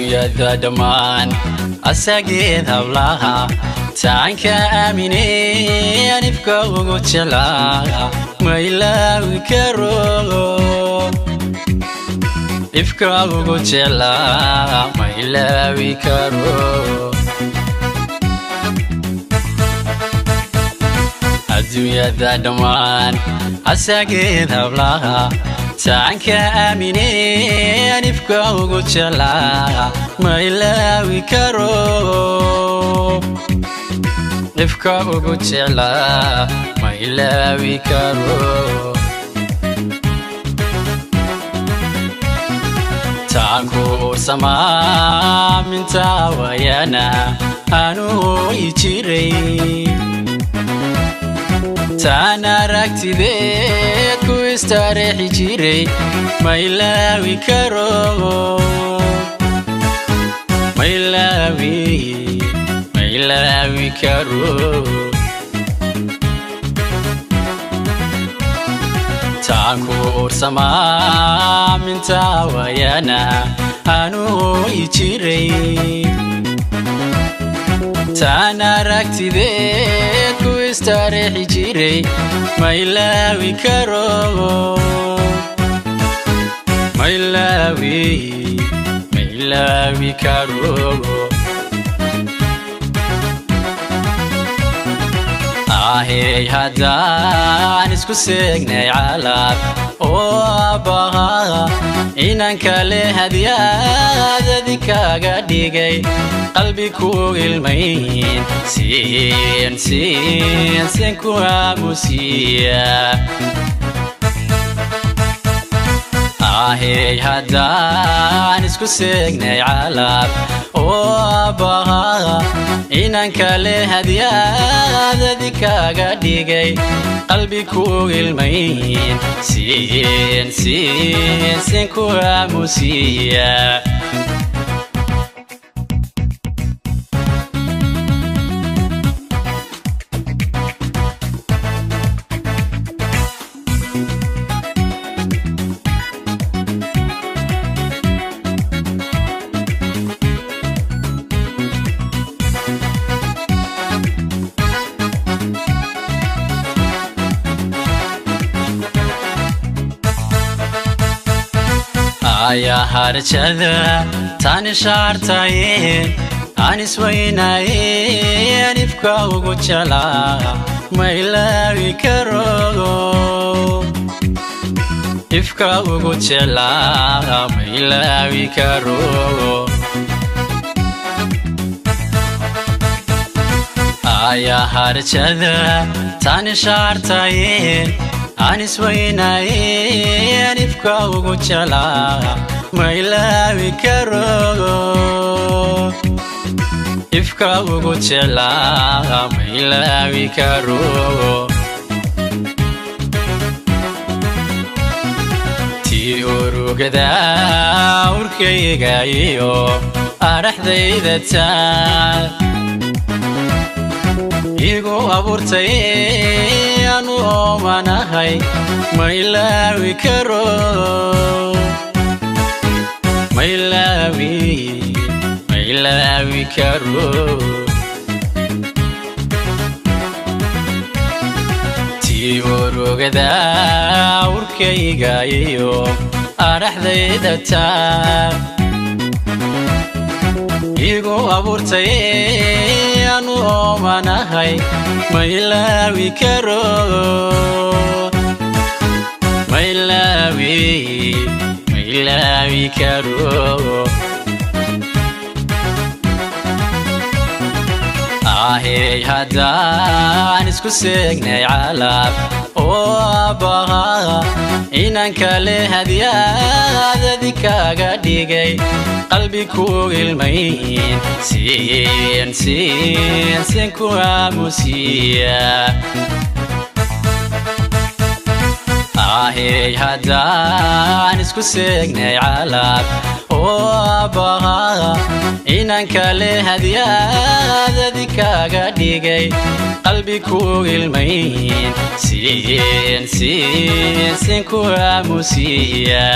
adduunyada dhammaan asageed hablaha taanka aaminay anifka ugu jeclaa ma ilaawi karo ifka ugu jeclaa ma ilaawi karo adduunyada dhammaan asageed hablaha taanka aaminay anifka ugu jeclaa ma ilaawi karo ifka ugu jeclaa ma ilaawi karo taanku ursamaa minta wayana anu ijiray taana aragtideed ku istareexi jiray ma ilaawi karo ma ilaawi karo taanku ursamaa minta wayana anu ijiray taana aragtideed ku istareexi jiray ma ilaawi karo ma ilaawi karo ahey haddaan isku seegnay calaab oo abbaha inaan kale hadiyadadi kaaga dhigay qalbi ku ilmayn siin ku aamusiya ahey haddaan isku seegnay calaab oo abbaha inaan kale hadiyadadi kaaga dhigay qalbi ku ilmayn siin ku aamusiya يا هرجذا تاني شارتاي أنيس ويناي نفكا وجلا ما إلهي كرو نفكا وجلا ما إلهي كرو يا هرجذا تاني شارتاي أنيس ويناي نفكا وجلا ما إلهي كرو نفكا وجلا ما إلهي كرو تي أروقدا أوركي جايو أرح ذي ذات igu abuurtay anu oomanahay ma ilaawi karo ma ilaawi karo tii urugada urkayga iyo araxdayda taa igu abuurtay anu oomanahay ma ilaawi karo ma ilaawi karo ahey haddaan isku seegnay calaab oo abbaha inaan kale hadiyadadi kaaga dhigay qalbi ku ilmayn siin ku aamusiya ahey haddaan isku seegnay calaab oo abbaha inaan kale hadiyadadi kaaga dhigay qalbi ku ilmayn siin ku aamusiya